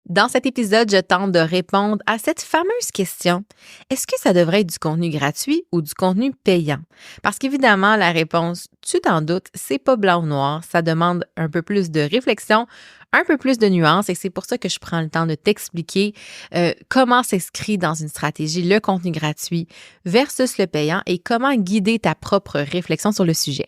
Dans cet épisode, je tente de répondre à cette fameuse question. Est-ce que ça devrait être du contenu gratuit ou du contenu payant? Parce qu'évidemment, la réponse, tu t'en doutes, c'est pas blanc ou noir. Ça demande un peu plus de réflexion, un peu plus de nuances et c'est pour ça que je prends le temps de t'expliquer comment s'inscrit dans une stratégie le contenu gratuit versus le payant et comment guider ta propre réflexion sur le sujet.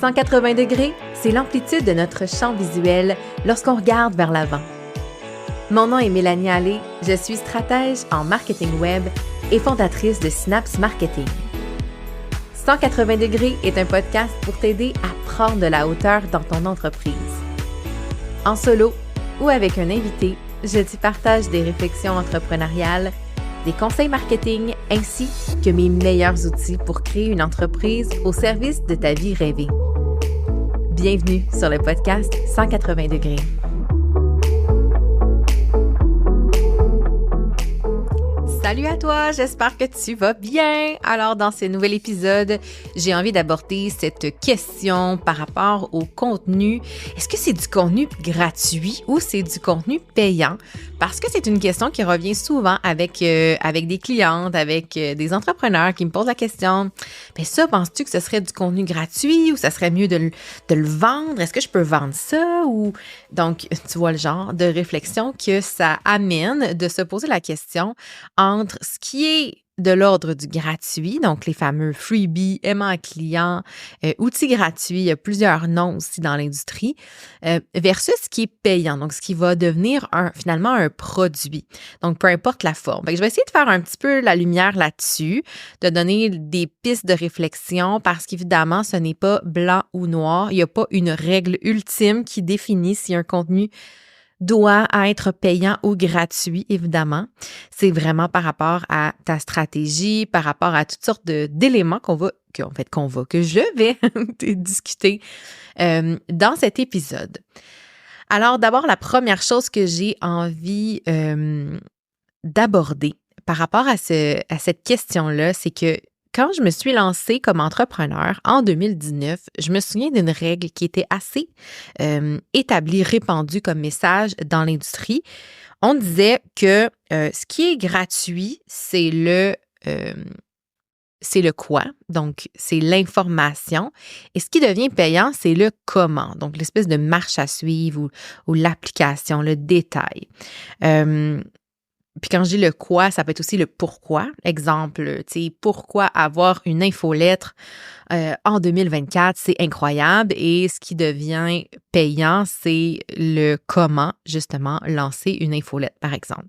180 degrés, c'est l'amplitude de notre champ visuel lorsqu'on regarde vers l'avant. Mon nom est Mélanie Allé, je suis stratège en marketing web et fondatrice de Synapse Marketing. 180 degrés est un podcast pour t'aider à prendre de la hauteur dans ton entreprise. En solo ou avec un invité, je t'y partage des réflexions entrepreneuriales, des conseils marketing ainsi que mes meilleurs outils pour créer une entreprise au service de ta vie rêvée. Bienvenue sur le podcast 180 degrés. Salut à toi, j'espère que tu vas bien. Alors, dans ce nouvel épisode, j'ai envie d'aborder cette question par rapport au contenu. Est-ce que c'est du contenu gratuit ou c'est du contenu payant? Parce que c'est une question qui revient souvent avec des clientes, avec des entrepreneurs qui me posent la question. Mais ça, penses-tu que ce serait du contenu gratuit ou ça serait mieux de le vendre? Est-ce que je peux vendre ça? Donc, tu vois le genre de réflexion que ça amène de se poser la question entre ce qui est de l'ordre du gratuit, donc les fameux freebies, aimants clients, outils gratuits, il y a plusieurs noms aussi dans l'industrie, versus ce qui est payant, donc ce qui va devenir finalement un produit. Donc, peu importe la forme. Je vais essayer de faire un petit peu la lumière là-dessus, de donner des pistes de réflexion parce qu'évidemment, ce n'est pas blanc ou noir. Il n'y a pas une règle ultime qui définit si un contenu doit être payant ou gratuit, évidemment. C'est vraiment par rapport à ta stratégie, par rapport à toutes sortes d'éléments que je vais discuter dans cet épisode. Alors, d'abord, la première chose que j'ai envie d'aborder par rapport à cette question-là, c'est que quand je me suis lancée comme entrepreneur en 2019, je me souviens d'une règle qui était assez établie, répandue comme message dans l'industrie. On disait que ce qui est gratuit, c'est le quoi, donc c'est l'information. Et ce qui devient payant, c'est le comment, donc l'espèce de marche à suivre ou l'application, le détail. Puis quand je dis le quoi, ça peut être aussi le pourquoi. Exemple, tu sais, pourquoi avoir une infolettre en 2024, c'est incroyable. Et ce qui devient payant, c'est le comment, justement, lancer une infolettre, par exemple.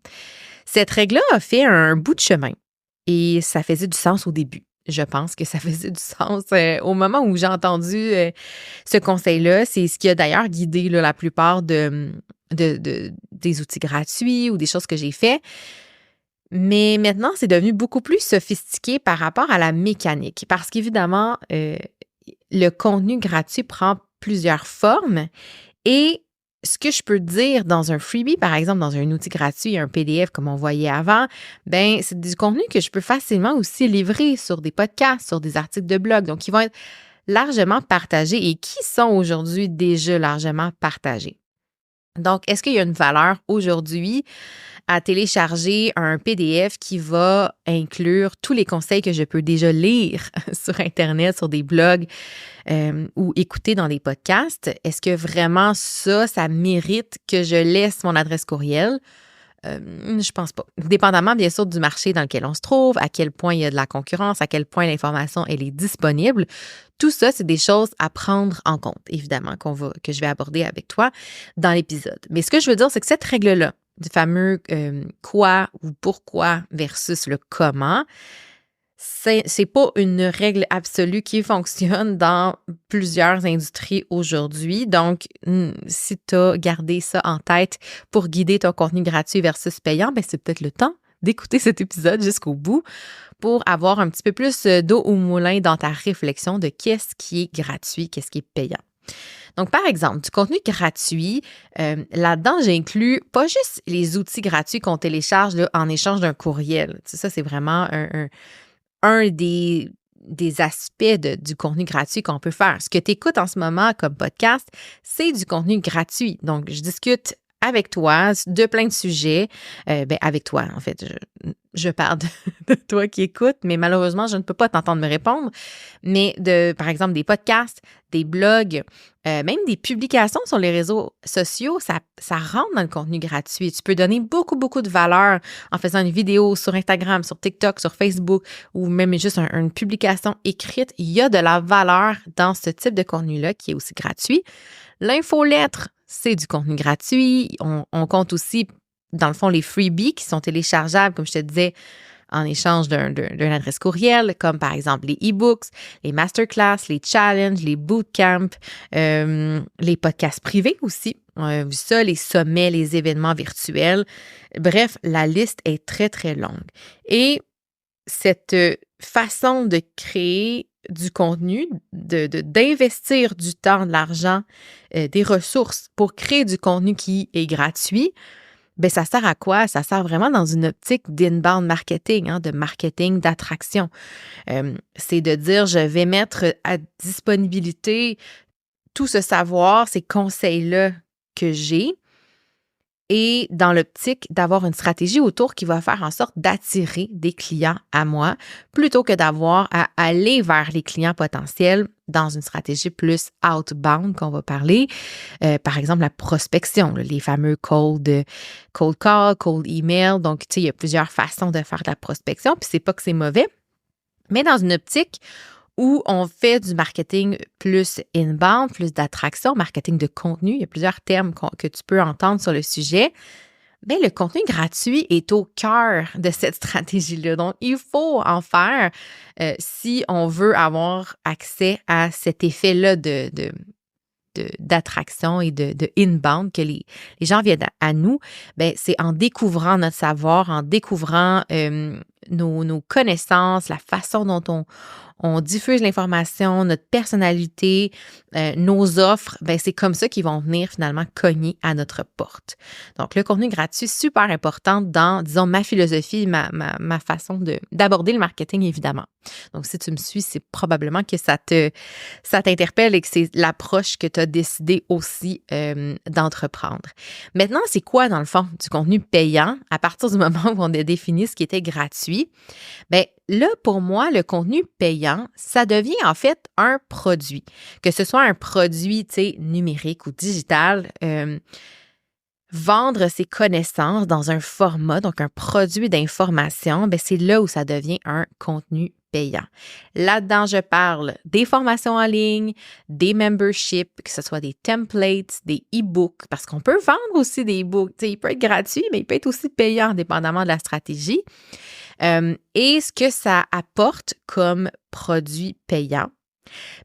Cette règle-là a fait un bout de chemin et ça faisait du sens au début. Je pense que ça faisait du sens au moment où j'ai entendu ce conseil-là. C'est ce qui a d'ailleurs guidé la plupart des outils gratuits ou des choses que j'ai fait. Mais maintenant, c'est devenu beaucoup plus sophistiqué par rapport à la mécanique. Parce qu'évidemment, le contenu gratuit prend plusieurs formes et ce que je peux dire dans un freebie, par exemple, dans un outil gratuit, un PDF comme on voyait avant, c'est du contenu que je peux facilement aussi livrer sur des podcasts, sur des articles de blog. Donc, ils vont être largement partagés et qui sont aujourd'hui déjà largement partagés. Donc, est-ce qu'il y a une valeur aujourd'hui à télécharger un PDF qui va inclure tous les conseils que je peux déjà lire sur Internet, sur des blogs ou écouter dans des podcasts? Est-ce que vraiment ça mérite que je laisse mon adresse courriel? Je pense pas. Dépendamment, bien sûr, du marché dans lequel on se trouve, à quel point il y a de la concurrence, à quel point l'information elle est disponible. Tout ça, c'est des choses à prendre en compte, évidemment, que je vais aborder avec toi dans l'épisode. Mais ce que je veux dire, c'est que cette règle-là, du fameux quoi ou pourquoi versus le comment, c'est pas une règle absolue qui fonctionne dans plusieurs industries aujourd'hui. Donc, si tu as gardé ça en tête pour guider ton contenu gratuit versus payant, c'est peut-être le temps d'écouter cet épisode jusqu'au bout pour avoir un petit peu plus d'eau au moulin dans ta réflexion de qu'est-ce qui est gratuit, qu'est-ce qui est payant. Donc, par exemple, du contenu gratuit, là-dedans, j'inclus pas juste les outils gratuits qu'on télécharge en échange d'un courriel. Tu sais, ça, c'est vraiment un des des aspects du contenu gratuit qu'on peut faire. Ce que tu écoutes en ce moment comme podcast, c'est du contenu gratuit. Donc, je discute avec toi de plein de sujets. Avec toi, en fait, je parle de toi qui écoutes, mais malheureusement, je ne peux pas t'entendre me répondre. Mais par exemple, des podcasts, des blogs, même des publications sur les réseaux sociaux, ça rentre dans le contenu gratuit. Tu peux donner beaucoup, beaucoup de valeur en faisant une vidéo sur Instagram, sur TikTok, sur Facebook ou même juste une publication écrite. Il y a de la valeur dans ce type de contenu-là qui est aussi gratuit. L'infolettre, c'est du contenu gratuit. On compte aussi, dans le fond, les freebies qui sont téléchargeables, comme je te disais, en échange d'une adresse courriel, comme par exemple les e-books, les masterclass, les challenges, les bootcamps, les podcasts privés aussi. On a vu ça, les sommets, les événements virtuels. Bref, la liste est très, très longue. Et cette façon de créer du contenu, d'investir du temps, de l'argent, des ressources pour créer du contenu qui est gratuit, bien, ça sert à quoi? Ça sert vraiment dans une optique d'inbound marketing, de marketing d'attraction. C'est de dire, je vais mettre à disponibilité tout ce savoir, ces conseils-là que j'ai, et dans l'optique d'avoir une stratégie autour qui va faire en sorte d'attirer des clients à moi plutôt que d'avoir à aller vers les clients potentiels dans une stratégie plus outbound qu'on va parler. Par exemple, la prospection, les fameux cold call, cold email. Donc, tu sais, il y a plusieurs façons de faire de la prospection, puis c'est pas que c'est mauvais, mais dans une optique où on fait du marketing plus inbound, plus d'attraction, marketing de contenu. Il y a plusieurs termes que tu peux entendre sur le sujet. Bien, le contenu gratuit est au cœur de cette stratégie-là. Donc, il faut en faire si on veut avoir accès à cet effet-là d'attraction et de inbound, que les gens viennent à nous. Bien, c'est en découvrant notre savoir, en découvrant nos connaissances, la façon dont on diffuse l'information, notre personnalité, nos offres, ben c'est comme ça qu'ils vont venir finalement cogner à notre porte. Donc, le contenu gratuit, super important dans, disons, ma philosophie, ma façon d'aborder le marketing, évidemment. Donc, si tu me suis, c'est probablement que ça t'interpelle et que c'est l'approche que tu as décidé aussi d'entreprendre. Maintenant, c'est quoi, dans le fond, du contenu payant à partir du moment où on a défini ce qui était gratuit? Bien, là, pour moi, le contenu payant, ça devient en fait un produit. Que ce soit un produit, tu sais, numérique ou digital, vendre ses connaissances dans un format, donc un produit d'information, bien, c'est là où ça devient un contenu payant. Là-dedans, je parle des formations en ligne, des memberships, que ce soit des templates, des e-books, parce qu'on peut vendre aussi des e-books. Tu sais, il peut être gratuit, mais il peut être aussi payant, dépendamment de la stratégie. Et ce que ça apporte comme produit payant,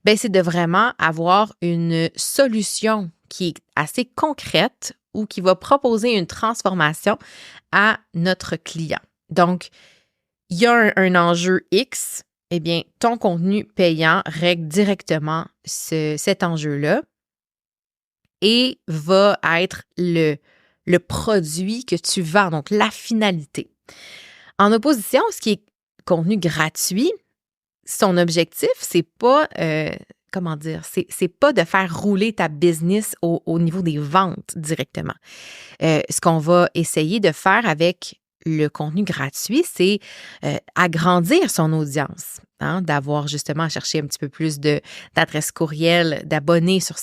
bien, c'est de vraiment avoir une solution qui est assez concrète ou qui va proposer une transformation à notre client. Donc, il y a un enjeu X, eh bien, ton contenu payant règle directement cet enjeu-là et va être le produit que tu vends, donc la finalité. En opposition, ce qui est contenu gratuit, son objectif, c'est pas, c'est pas de faire rouler ta business au niveau des ventes directement. Ce qu'on va essayer de faire avec le contenu gratuit, c'est agrandir son audience, d'avoir justement à chercher un petit peu plus d'adresses courriel, d'abonnés sur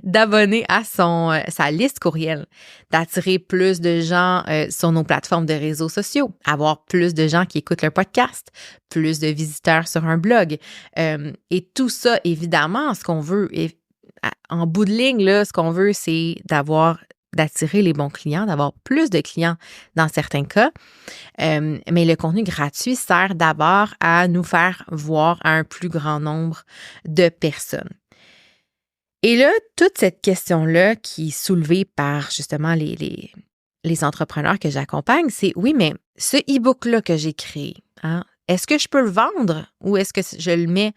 d'abonner à sa liste courriel, d'attirer plus de gens sur nos plateformes de réseaux sociaux, avoir plus de gens qui écoutent le podcast, plus de visiteurs sur un blog. Et tout ça, évidemment, ce qu'on veut, en bout de ligne, là, ce qu'on veut, c'est d'attirer les bons clients, d'avoir plus de clients dans certains cas. Mais le contenu gratuit sert d'abord à nous faire voir à un plus grand nombre de personnes. Et là, toute cette question-là qui est soulevée par justement les entrepreneurs que j'accompagne, c'est oui, mais ce e-book-là que j'ai créé, est-ce que je peux le vendre ou est-ce que je le mets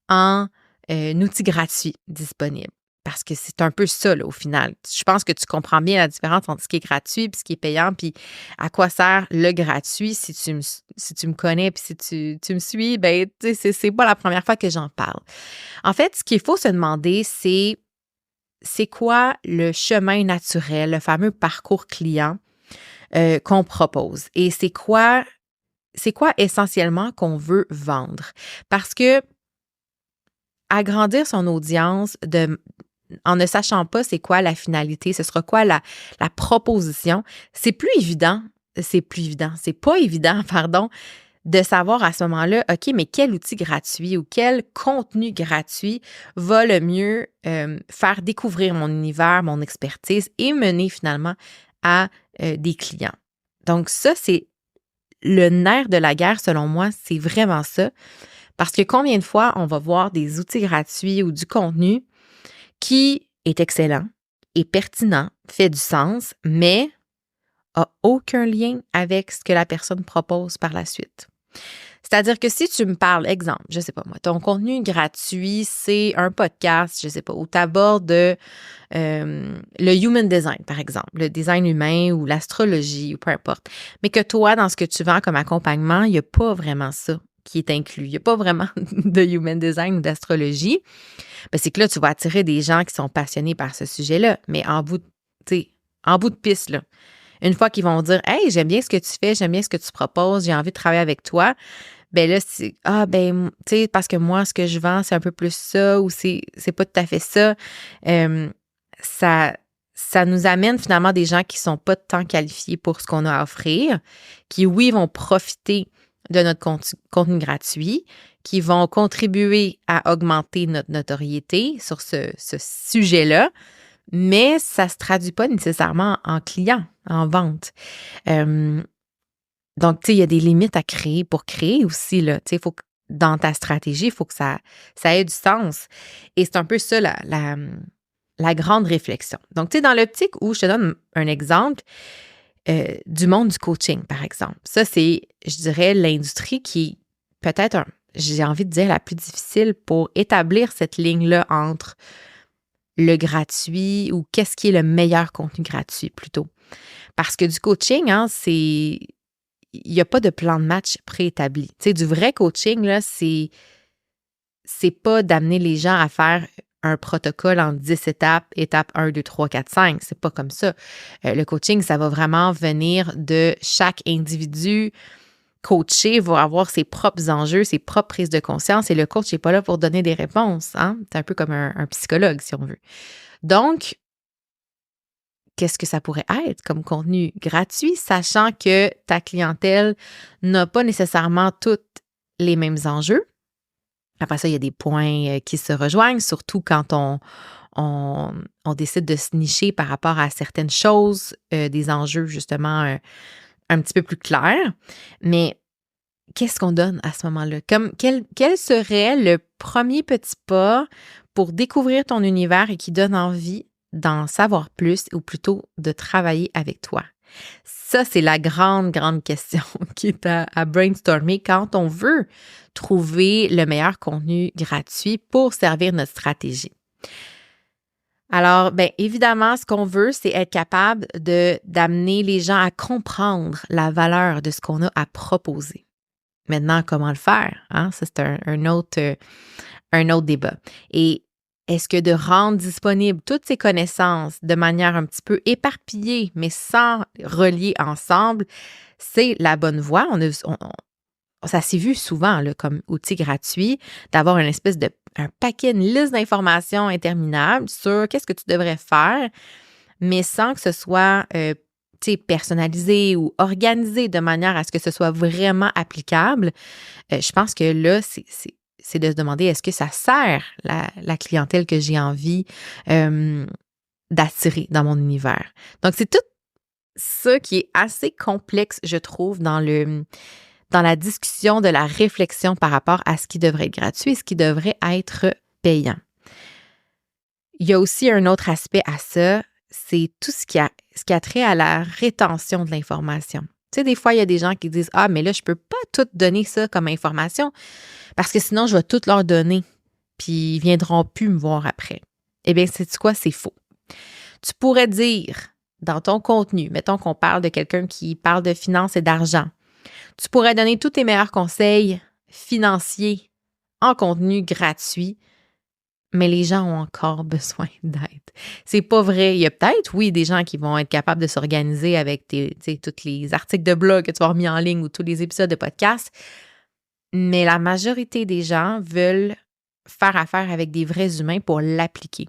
en outil gratuit disponible? Parce que c'est un peu ça, là, au final. Je pense que tu comprends bien la différence entre ce qui est gratuit et ce qui est payant, puis à quoi sert le gratuit si tu me connais puis si tu me suis, ben, tu sais, c'est pas la première fois que j'en parle. En fait, ce qu'il faut se demander, c'est quoi le chemin naturel, le fameux parcours client qu'on propose et c'est quoi essentiellement qu'on veut vendre. Parce que agrandir son audience en ne sachant pas c'est quoi la finalité, ce sera quoi la proposition, c'est pas évident, pardon, de savoir à ce moment-là, OK, mais quel outil gratuit ou quel contenu gratuit va le mieux faire découvrir mon univers, mon expertise et mener finalement à des clients. Donc ça, c'est le nerf de la guerre, selon moi, c'est vraiment ça. Parce que combien de fois on va voir des outils gratuits ou du contenu qui est excellent, est pertinent, fait du sens, mais a aucun lien avec ce que la personne propose par la suite. C'est-à-dire que si tu me parles, exemple, je sais pas moi, ton contenu gratuit, c'est un podcast, je sais pas, où tu abordes le human design, par exemple, le design humain ou l'astrologie ou peu importe, mais que toi, dans ce que tu vends comme accompagnement, il n'y a pas vraiment ça qui est inclus. Il n'y a pas vraiment de human design ou d'astrologie. Ben, c'est que là, tu vas attirer des gens qui sont passionnés par ce sujet-là, mais en bout de piste, là, une fois qu'ils vont dire « Hey, j'aime bien ce que tu fais, j'aime bien ce que tu proposes, j'ai envie de travailler avec toi », ben là, c'est « Ah, ben, tu sais, parce que moi, ce que je vends, c'est un peu plus ça ou c'est pas tout à fait ça. » Ça nous amène finalement des gens qui sont pas tant qualifiés pour ce qu'on a à offrir, qui, oui, vont profiter de notre contenu gratuit, qui vont contribuer à augmenter notre notoriété sur ce sujet-là, mais ça ne se traduit pas nécessairement en client, en vente. Donc, tu sais, il y a des limites à créer pour créer aussi, là. Tu sais, faut que dans ta stratégie, il faut que ça ait du sens. Et c'est un peu ça la grande réflexion. Donc, tu sais, dans l'optique où je te donne un exemple du monde du coaching, par exemple. Ça, c'est, je dirais, l'industrie qui est peut-être, j'ai envie de dire, la plus difficile pour établir cette ligne-là entre le gratuit ou qu'est-ce qui est le meilleur contenu gratuit plutôt. Parce que du coaching, hein, il n'y a pas de plan de match préétabli. Tu sais, du vrai coaching, là, c'est pas d'amener les gens à faire un protocole en 10 étapes, étape 1, 2, 3, 4, 5. C'est pas comme ça. Le coaching, ça va vraiment venir de chaque individu. Coaché va avoir ses propres enjeux, ses propres prises de conscience et le coach n'est pas là pour donner des réponses. Hein? C'est un peu comme un psychologue, si on veut. Donc, qu'est-ce que ça pourrait être comme contenu gratuit, sachant que ta clientèle n'a pas nécessairement tous les mêmes enjeux? Après ça, il y a des points qui se rejoignent, surtout quand on décide de se nicher par rapport à certaines choses, des enjeux justement un petit peu plus clairs. Mais qu'est-ce qu'on donne à ce moment-là? Quel serait le premier petit pas pour découvrir ton univers et qui donne envie d'en savoir plus ou plutôt de travailler avec toi? Ça, c'est la grande, grande question qui est à brainstormer quand on veut trouver le meilleur contenu gratuit pour servir notre stratégie. Alors, bien évidemment, ce qu'on veut, c'est être capable d'amener les gens à comprendre la valeur de ce qu'on a à proposer. Maintenant, comment le faire? Hein? Ça, c'est un autre débat. Et est-ce que de rendre disponibles toutes ces connaissances de manière un petit peu éparpillée, mais sans relier ensemble, c'est la bonne voie? Ça s'est vu souvent là, comme outil gratuit, d'avoir une espèce de un paquet, une liste d'informations interminable sur qu'est-ce que tu devrais faire, mais sans que ce soit personnalisé ou organisé de manière à ce que ce soit vraiment applicable. Je pense que là, c'est de se demander est-ce que ça sert la clientèle que j'ai envie d'attirer dans mon univers. Donc, c'est tout ça qui est assez complexe, je trouve, dans la discussion de la réflexion par rapport à ce qui devrait être gratuit et ce qui devrait être payant. Il y a aussi un autre aspect à ça, c'est tout ce qui a trait à la rétention de l'information. Tu sais, des fois, il y a des gens qui disent « Ah, mais là, je ne peux pas tout donner ça comme information parce que sinon, je vais tout leur donner puis ils ne viendront plus me voir après. » Eh bien, sais-tu quoi? C'est faux. Tu pourrais dire dans ton contenu, mettons qu'on parle de quelqu'un qui parle de finances et d'argent, tu pourrais donner tous tes meilleurs conseils financiers en contenu gratuit, mais les gens ont encore besoin d'aide. C'est pas vrai. Il y a peut-être, oui, des gens qui vont être capables de s'organiser avec tous les articles de blog que tu vas remis en ligne ou tous les épisodes de podcast, mais la majorité des gens veulent faire affaire avec des vrais humains pour l'appliquer.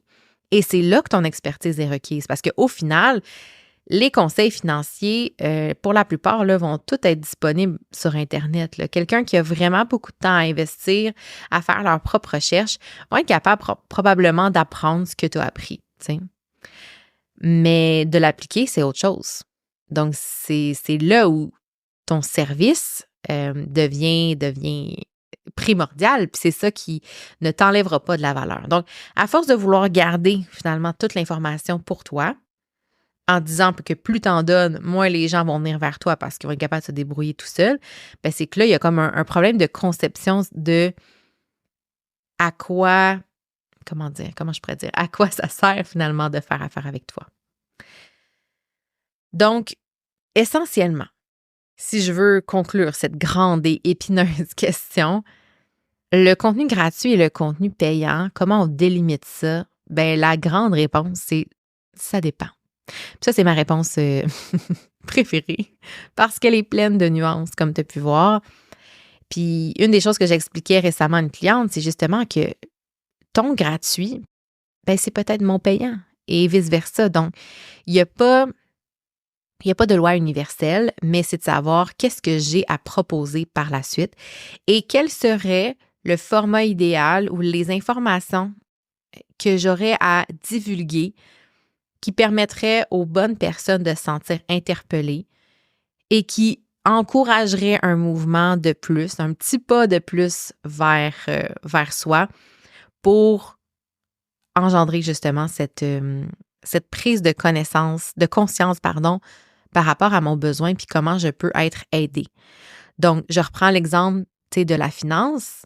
Et c'est là que ton expertise est requise parce qu'au final, les conseils financiers, pour la plupart, là, vont tous être disponibles sur Internet. Là. Quelqu'un qui a vraiment beaucoup de temps à investir, à faire leur propre recherche, va être capable probablement d'apprendre ce que tu as appris. T'sais. Mais de l'appliquer, c'est autre chose. Donc, c'est là où ton service devient primordial, puis c'est ça qui ne t'enlèvera pas de la valeur. Donc, à force de vouloir garder finalement toute l'information pour toi, en disant que plus t'en donnes, moins les gens vont venir vers toi parce qu'ils vont être capables de se débrouiller tout seuls, ben c'est que là, il y a comme un problème de conception de à quoi, comment je pourrais dire, à quoi ça sert finalement de faire affaire avec toi. Donc, essentiellement, si je veux conclure cette grande et épineuse question, le contenu gratuit et le contenu payant, comment on délimite ça? Ben la grande réponse, c'est ça dépend. Puis ça, c'est ma réponse préférée parce qu'elle est pleine de nuances, comme tu as pu voir. Puis une des choses que j'expliquais récemment à une cliente, c'est justement que ton gratuit, ben c'est peut-être mon payant et vice-versa. Donc, il n'y a pas de loi universelle, mais c'est de savoir qu'est-ce que j'ai à proposer par la suite et quel serait le format idéal ou les informations que j'aurais à divulguer qui permettrait aux bonnes personnes de se sentir interpellées et qui encouragerait un mouvement de plus, un petit pas de plus vers soi pour engendrer justement cette prise de conscience par rapport à mon besoin puis comment je peux être aidée. Donc, je reprends l'exemple de la finance.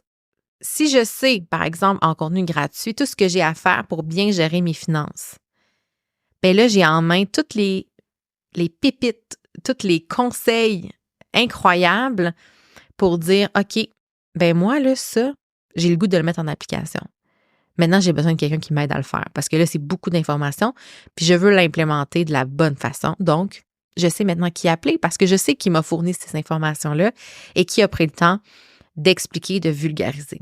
Si je sais, par exemple, en contenu gratuit, tout ce que j'ai à faire pour bien gérer mes finances, bien là, j'ai en main toutes les pépites, tous les conseils incroyables pour dire, OK, ben moi, là, ça, j'ai le goût de le mettre en application. Maintenant, j'ai besoin de quelqu'un qui m'aide à le faire parce que là, c'est beaucoup d'informations puis je veux l'implémenter de la bonne façon. Donc, je sais maintenant qui appeler parce que je sais qui m'a fourni ces informations-là et qui a pris le temps d'expliquer, de vulgariser.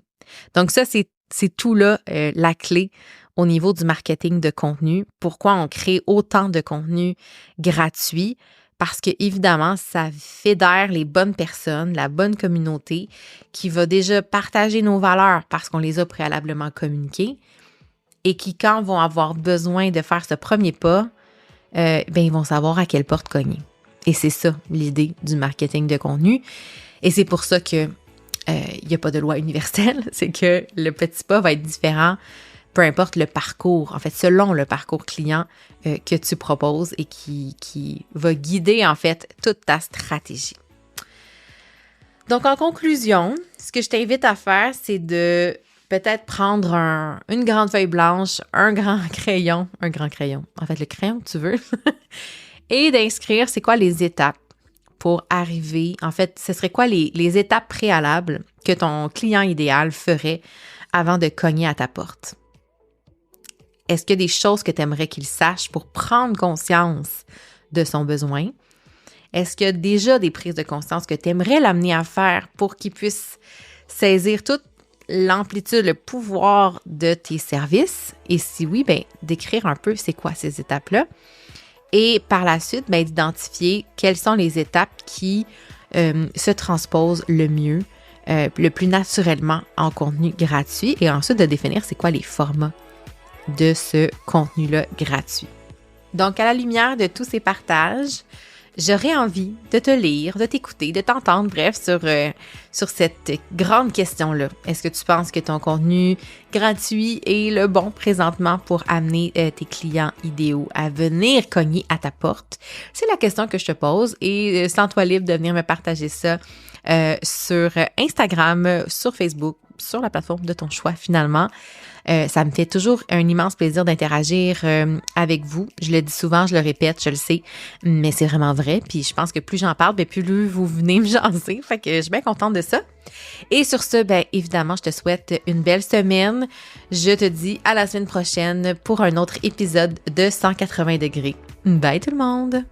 Donc ça, c'est tout là, la clé au niveau du marketing de contenu. Pourquoi on crée autant de contenu gratuit? Parce que évidemment, ça fédère les bonnes personnes, la bonne communauté qui va déjà partager nos valeurs parce qu'on les a préalablement communiquées et qui, quand vont avoir besoin de faire ce premier pas, ils vont savoir à quelle porte cogner. Et c'est ça l'idée du marketing de contenu. Et c'est pour ça que il n'y a pas de loi universelle. C'est que le petit pas va être différent peu importe le parcours, en fait, selon le parcours client que tu proposes et qui va guider, en fait, toute ta stratégie. Donc, en conclusion, ce que je t'invite à faire, c'est de peut-être prendre une grande feuille blanche, un grand crayon, en fait, le crayon que tu veux, et d'inscrire c'est quoi les étapes pour arriver, en fait, ce serait quoi les étapes préalables que ton client idéal ferait avant de cogner à ta porte. Est-ce qu'il y a des choses que tu aimerais qu'il sache pour prendre conscience de son besoin? Est-ce qu'il y a déjà des prises de conscience que tu aimerais l'amener à faire pour qu'il puisse saisir toute l'amplitude, le pouvoir de tes services? Et si oui, d'écrire un peu c'est quoi ces étapes-là. Et par la suite, d'identifier quelles sont les étapes qui se transposent le mieux, le plus naturellement en contenu gratuit. Et ensuite, de définir c'est quoi les formats de ce contenu-là gratuit. Donc, à la lumière de tous ces partages, j'aurais envie de te lire, de t'écouter, de t'entendre, bref, sur cette grande question-là. Est-ce que tu penses que ton contenu gratuit est le bon présentement pour amener tes clients idéaux à venir cogner à ta porte? C'est la question que je te pose et sens-toi libre de venir me partager ça sur Instagram, sur Facebook, sur la plateforme de ton choix finalement. Ça me fait toujours un immense plaisir d'interagir avec vous. Je le dis souvent, je le répète, je le sais, mais c'est vraiment vrai. Puis je pense que plus j'en parle, plus vous venez me jaser. Fait que je suis bien contente de ça. Et sur ce, évidemment, je te souhaite une belle semaine. Je te dis à la semaine prochaine pour un autre épisode de 180 degrés. Bye tout le monde!